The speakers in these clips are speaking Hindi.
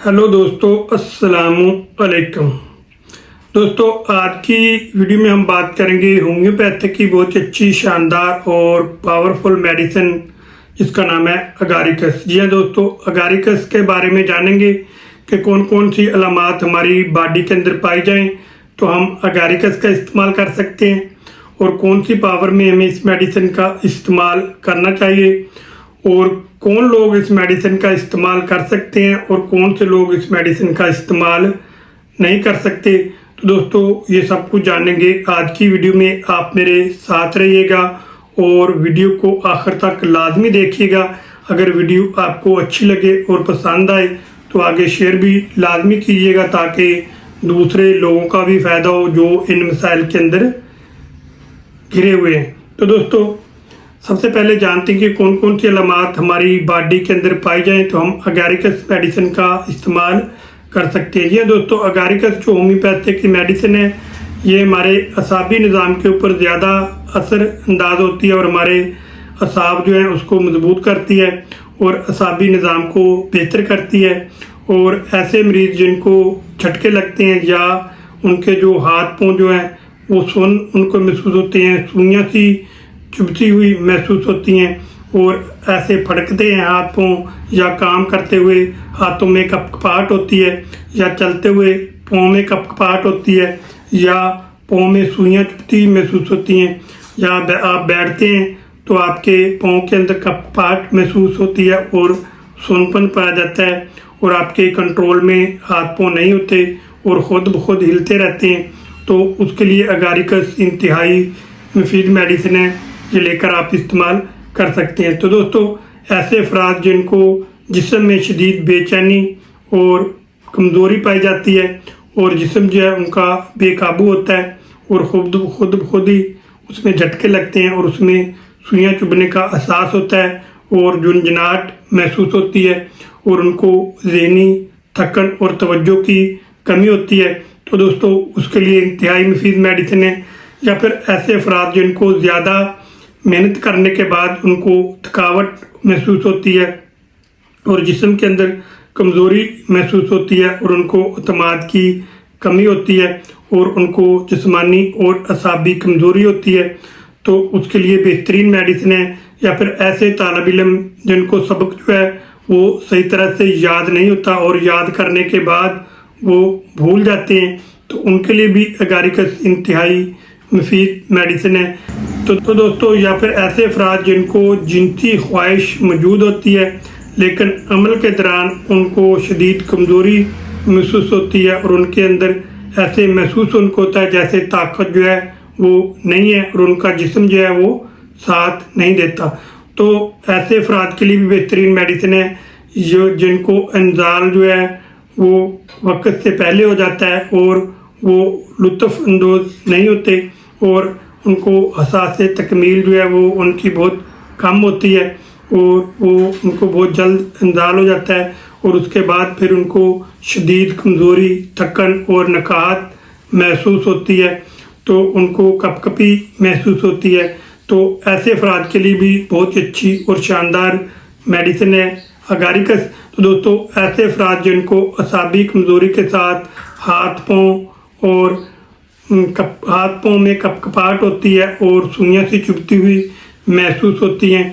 हेलो दोस्तों, अस्सलामु अलैकुम। दोस्तों, आज की वीडियो में हम बात करेंगे होम्योपैथिक की बहुत अच्छी शानदार और पावरफुल मेडिसिन जिसका नाम है अगारिकस। जी हाँ दोस्तों, अगारिकस के बारे में जानेंगे कि कौन कौन सी अलामात हमारी बॉडी के अंदर पाई जाएं तो हम अगारिकस का इस्तेमाल कर सकते हैं और कौन सी पावर में हमें इस मेडिसिन का इस्तेमाल करना चाहिए और कौन लोग इस मेडिसिन का इस्तेमाल कर सकते हैं और कौन से लोग इस मेडिसिन का इस्तेमाल नहीं कर सकते। तो दोस्तों, ये सब कुछ जानेंगे आज की वीडियो में। आप मेरे साथ रहिएगा और वीडियो को आखिर तक लाजमी देखिएगा। अगर वीडियो आपको अच्छी लगे और पसंद आए तो आगे शेयर भी लाजमी कीजिएगा ताकि दूसरे लोगों का भी फ़ायदा हो जो इन मसाइल के अंदर घिरे हुए हैं। तो दोस्तों, सबसे पहले जानते हैं कि कौन कौन सी अलामात हमारी बॉडी के अंदर पाई जाएं तो हम अगारिकस मेडिसिन का इस्तेमाल कर सकते हैं। जी हाँ दोस्तों, अगारिकस जो होम्योपैथिक की मेडिसिन है ये हमारे असाबी निज़ाम के ऊपर ज़्यादा असर अंदाज होती है और हमारे असाब जो है उसको मजबूत करती है और असाबी निज़ाम को बेहतर करती है। और ऐसे मरीज़ जिनको झटके लगते हैं या उनके जो हाथ पाँव जो हैं वो सुन उनको महसूस होते हैं, सुइयाँ सी चुभती हुई महसूस होती हैं और ऐसे फड़कते हैं हाथ पाँव, या काम करते हुए हाथों में कपकपाहट होती है, या चलते हुए पाँव में कपकपाहट होती है, या पाँव में सुइयाँ चुभती महसूस होती हैं, या आप बैठते हैं तो आपके पाँव के अंदर कपकपाहट महसूस होती है और सूनपन पाया जाता है और आपके कंट्रोल में हाथ पाँव नहीं होते और ख़ुद ब खुद हिलते रहते हैं। तो उसके लिए अगारिकस इंतहाई मुफीद मेडिसिन है, ये लेकर आप इस्तेमाल कर सकते हैं। तो दोस्तों, ऐसे अफराद जिनको जिस्म में शदीद बेचैनी और कमज़ोरी पाई जाती है और जिस्म जो है उनका बेकाबू होता है और खुद ही उसमें झटके लगते हैं और उसमें सुइयाँ चुभने का एहसास होता है और झुंझुनाहट महसूस होती है और उनको ज़हनी थकन और तवज्जो की कमी होती है, तो दोस्तों उसके लिए इंतहाई मुफीद मेडिसिन है। या फिर ऐसे अफराद जिनको ज़्यादा मेहनत करने के बाद उनको थकावट महसूस होती है और जिस्म के अंदर कमज़ोरी महसूस होती है और उनको अतमाद की कमी होती है और उनको जिस्मानी और असाबी कमज़ोरी होती है, तो उसके लिए बेहतरीन मेडिसिन है। या फिर ऐसे तालिब इल्म जिनको सबक जो है वो सही तरह से याद नहीं होता और याद करने के बाद वो भूल जाते हैं, तो उनके लिए भी अगारिकस इंतहाई मुफीद मेडिसिन है। तो दोस्तों, या फिर ऐसे अफराद जिनको जिनसी ख्वाहिश मौजूद होती है लेकिन अमल के दौरान उनको शदीद कमज़ोरी महसूस होती है और उनके अंदर ऐसे महसूस उनको होता है जैसे ताकत जो है वो नहीं है और उनका जिस्म जो है वो साथ नहीं देता, तो ऐसे अफराद के लिए भी बेहतरीन मेडिसिन है। जो जिनको इंजाल जो है वो वक्त से पहले हो जाता है और वो लुत्फ़ अंदोज़ नहीं होते और उनको हसास तकमील जो है वो उनकी बहुत कम होती है और वो उनको बहुत जल्द इंजाल हो जाता है और उसके बाद फिर उनको शदीद कमज़ोरी, थकन और नकाहत महसूस होती है, तो उनको कपकपी महसूस होती है। तो ऐसे अफराद के लिए भी बहुत अच्छी और शानदार मेडिसिन है अगारिकस। तो दोस्तों, ऐसे अफराद जिनको असाबी कमज़ोरी के साथ हाथ पाँव और हाथ पाँव में कपकपाहट होती है और सुइयाँ सी चुभती हुई महसूस होती हैं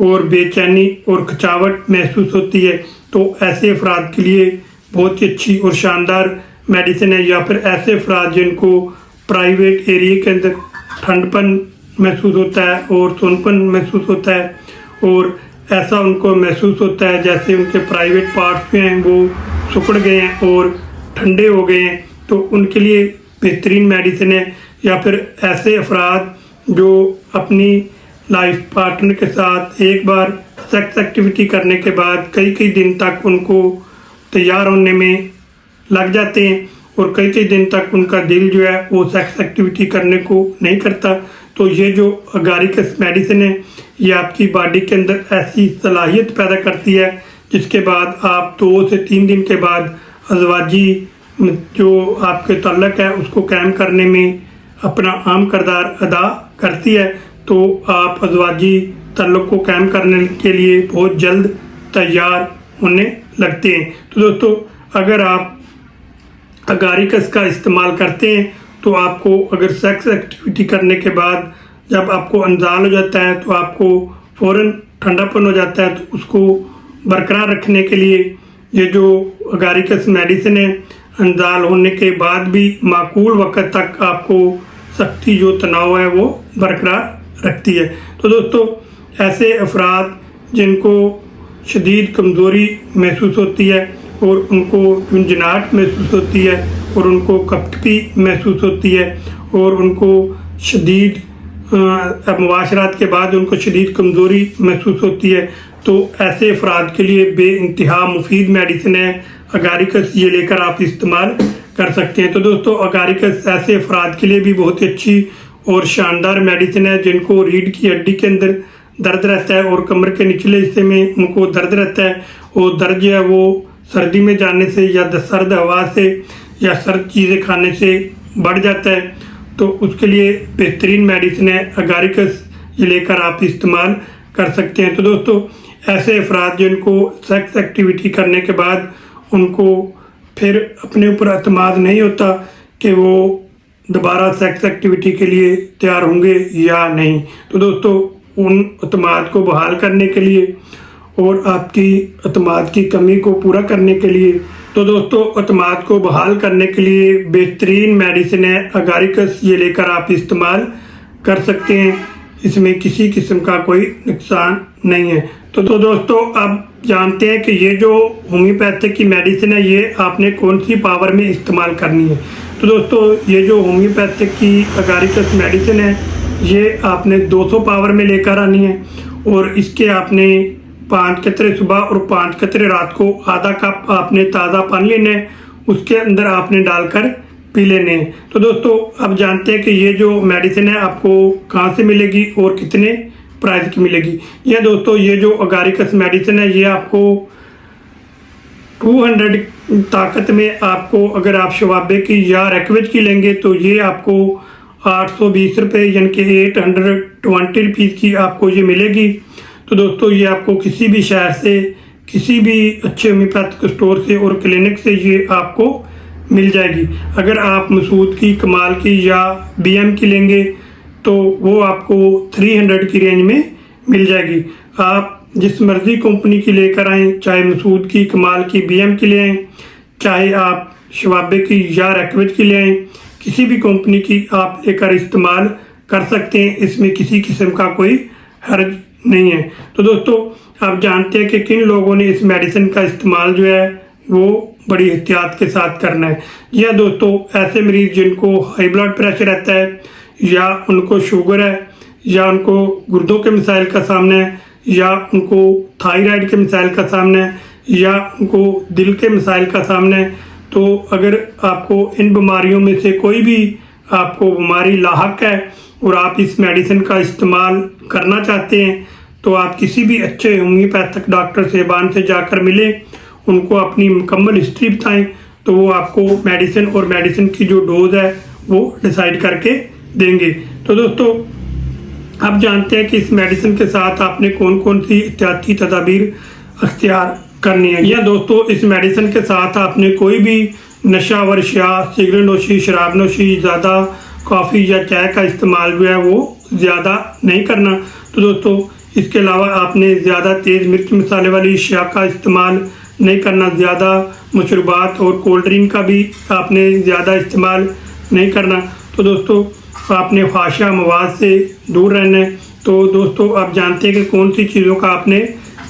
और बेचैनी और खचावट महसूस होती है, तो ऐसे अफराद के लिए बहुत ही अच्छी और शानदार मेडिसिन है। या फिर ऐसे अफराद जिनको प्राइवेट एरिया के अंदर ठंडपन महसूस होता है और सोनपन महसूस होता है और ऐसा उनको महसूस होता है जैसे उनके प्राइवेट पार्ट्स जो हैं वो सिकुड़ गए हैं और ठंडे हो गए हैं, तो उनके लिए बेहतरीन मेडिसिन है। या फिर ऐसे अफराद जो अपनी लाइफ पार्टनर के साथ एक बार सेक्स एक्टिविटी करने के बाद कई दिन तक उनको तैयार होने में लग जाते हैं और कई दिन तक उनका दिल जो है वो सेक्स एक्टिविटी करने को नहीं करता, तो ये जो अगारिकस मेडिसिन है ये आपकी बॉडी के अंदर ऐसी सलाहियत पैदा करती है जिसके बाद आप 2 से 3 दिन के बाद अज़वाजी जो आपके तल्लक है उसको कायम करने में अपना अहम किरदार अदा करती है, तो आप अज़वाजी तल्लक को कायम करने के लिए बहुत जल्द तैयार होने लगते हैं। तो दोस्तों, अगर आप अगारिकस का इस्तेमाल करते हैं तो आपको अगर सेक्स एक्टिविटी करने के बाद जब आपको अंजाल हो जाता है तो आपको फ़ौरन ठंडापन हो जाता है, तो उसको बरकरार रखने के लिए ये जो अगारिकस मेडिसिन है अंजाल होने के बाद भी माकूल वक्त तक आपको सख्ती जो तनाव है वो बरकरार रखती है। तो दोस्तों, ऐसे अफराद जिनको शदीद कमज़ोरी महसूस होती है और उनको झुंझुनाहट महसूस होती है और उनको कपकपी महसूस होती है और उनको शदीद मुआशरात के बाद उनको शदीद कमज़ोरी महसूस होती है, तो ऐसे अफराद के लिए बेइंतहा मुफीद मेडिसिन है अगारिकस। ये लेकर आप इस्तेमाल कर सकते हैं। तो दोस्तों, अगारिकस ऐसे अफराद के लिए भी बहुत ही अच्छी और शानदार मेडिसिन है जिनको रीढ़ की हड्डी के अंदर दर्द रहता है और कमर के निचले हिस्से में उनको दर्द रहता है और दर्द जो है वो सर्दी में जाने से या सर्द हवा से या सर्द चीज़ें खाने से बढ़ जाता है, तो उसके लिए बेहतरीन मेडिसिन है अगारिकस। ये लेकर आप इस्तेमाल कर सकते हैं। तो दोस्तों, ऐसे अफराद जिनको सेक्स एक्टिविटी करने के बाद उनको फिर अपने ऊपर अतमाद नहीं होता कि वो दोबारा सेक्स एक्टिविटी के लिए तैयार होंगे या नहीं, तो दोस्तों उन अतमाद को बहाल करने के लिए और आपकी अतमाद की कमी को पूरा करने के लिए, तो दोस्तों अतमाद को बहाल करने के लिए बेहतरीन मेडिसिन है अगारिकस। ये लेकर आप इस्तेमाल कर सकते हैं, इसमें किसी किस्म का कोई नुकसान नहीं है। तो दोस्तों, अब जानते हैं कि ये जो होम्योपैथिक की मेडिसिन है ये आपने कौन सी पावर में इस्तेमाल करनी है। तो दोस्तों, ये जो होम्योपैथिक की अगारिकस मेडिसिन है ये आपने 200 पावर में लेकर आनी है और इसके आपने 5 कतरे सुबह और 5 कतरे रात को आधा कप आपने ताज़ा पानी लेना है, उसके अंदर आपने डालकर पी लेने हैं। तो दोस्तों, अब जानते हैं कि ये जो मेडिसिन है आपको कहाँ से मिलेगी और कितने प्राइस की मिलेगी। यह दोस्तों, ये जो अगारिकस मेडिसिन है ये आपको 200 ताकत में आपको, अगर आप शवाबे की या रेकवेज की लेंगे तो ये आपको 820 रुपये यानी कि 820 रुपीज़ की आपको ये मिलेगी। तो दोस्तों, ये आपको किसी भी शहर से, किसी भी अच्छे होम्योपैथिक स्टोर से और क्लिनिक से ये आपको मिल जाएगी। अगर आप मसूद की, कमाल की या BM की लेंगे तो वो आपको 300 की रेंज में मिल जाएगी। आप जिस मर्जी कंपनी की लेकर आएँ, चाहे मसूद की, कमाल की, BM की ले आएँ, चाहे आप शवाबे की या रेकवेज की ले आएँ, किसी भी कंपनी की आप लेकर इस्तेमाल कर सकते हैं, इसमें किसी किस्म का कोई हर्ज नहीं है। तो दोस्तों, आप जानते हैं कि किन लोगों ने इस मेडिसिन का इस्तेमाल जो है वो बड़ी एहतियात के साथ करना है। यह दोस्तों, ऐसे मरीज जिनको हाई ब्लड प्रेशर रहता है या उनको शुगर है या उनको गुर्दों के मसाइल का सामना है या उनको थायराइड के मसाइल का सामना है या उनको दिल के मसाइल का सामना है, तो अगर आपको इन बीमारियों में से कोई भी आपको बीमारी लाहक है और आप इस मेडिसिन का इस्तेमाल करना चाहते हैं तो आप किसी भी अच्छे होम्योपैथिक डॉक्टर सेबान से जाकर मिलें, उनको अपनी मुकम्मल हिस्ट्री बताएं, तो वो आपको मेडिसिन और मेडिसिन की जो डोज है वो डिसाइड करके देंगे। तो दोस्तों, आप जानते हैं कि इस मेडिसिन के साथ आपने कौन कौन सी एहतियाती तदाबीर अख्तियार करनी है। या दोस्तों, इस मेडिसिन के साथ आपने कोई भी नशा वर्शिया, सिगरेट नोशी, शराब नोशी, ज़्यादा कॉफ़ी या चाय का इस्तेमाल जो है वो ज़्यादा नहीं करना। तो दोस्तों, इसके अलावा आपने ज़्यादा तेज़ मिर्च मसाले वाली अशिया का इस्तेमाल नहीं करना, ज़्यादा मशरूबात और कोल्ड ड्रिंक का भी आपने ज़्यादा इस्तेमाल नहीं करना। तो दोस्तों, आपने फाशा मवाद से दूर रहना है। तो दोस्तों, आप जानते हैं कि कौन सी चीज़ों का आपने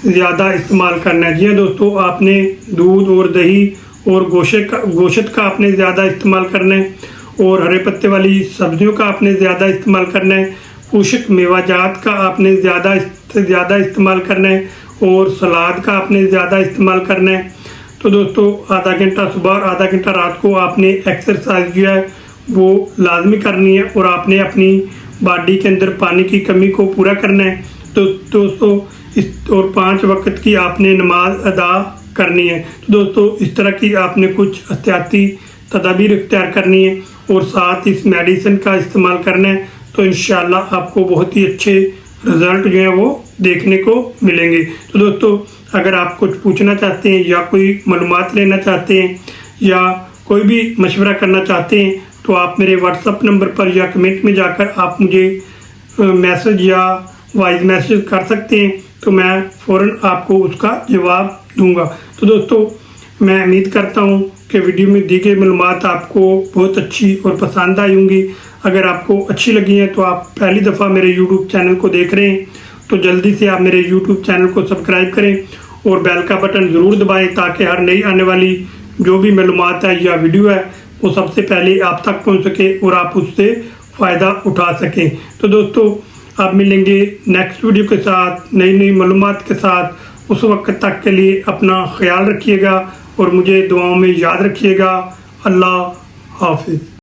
ज़्यादा इस्तेमाल करना है। जी हाँ दोस्तों, आपने दूध और दही और गोश्त का आपने ज़्यादा इस्तेमाल करना है और हरे पत्ते वाली सब्जियों का आपने ज़्यादा इस्तेमाल करना है। खुश्क मेवाजात का आपने ज़्यादा इस्तेमाल करना है और सलाद का आपने ज़्यादा इस्तेमाल करना है। तो दोस्तों, आधा घंटा सुबह और आधा घंटा रात को आपने एक्सरसाइज जो है वो लाजमी करनी है और आपने अपनी बॉडी के अंदर पानी की कमी को पूरा करना है। तो दोस्तों, और 5 वक्त की आपने नमाज अदा करनी है। तो दोस्तों, इस तरह की आपने कुछ एहतियाती तदाबीर इख्तियार करनी है और साथ इस मेडिसिन का इस्तेमाल करना है, तो इंशाल्लाह आपको बहुत ही अच्छे रिजल्ट जो है वो देखने को मिलेंगे। तो दोस्तों, अगर आप कुछ पूछना चाहते हैं या कोई मालूमात लेना चाहते हैं या कोई भी मशवरा करना चाहते हैं तो आप मेरे व्हाट्सअप नंबर पर या कमेंट में जाकर आप मुझे मैसेज या वॉइस मैसेज कर सकते हैं, तो मैं फ़ौरन आपको उसका जवाब दूंगा। तो दोस्तों, मैं उम्मीद करता हूं कि वीडियो में दी गई मालूमात आपको बहुत अच्छी और पसंद आई होंगी। अगर आपको अच्छी लगी हैं तो आप पहली दफ़ा मेरे यूट्यूब चैनल को देख रहे हैं तो जल्दी से आप मेरे यूट्यूब चैनल को सब्सक्राइब करें और बेल का बटन ज़रूर दबाएं ताकि हर नई आने वाली जो भी मालूमात है या वीडियो है वो सबसे पहले आप तक पहुंच सके और आप उससे फ़ायदा उठा सकें। तो दोस्तों, आप मिलेंगे नेक्स्ट वीडियो के साथ नई नई मालूमात के साथ। उस वक्त तक के लिए अपना ख्याल रखिएगा और मुझे दुआओं में याद रखिएगा। अल्लाह हाफिज़।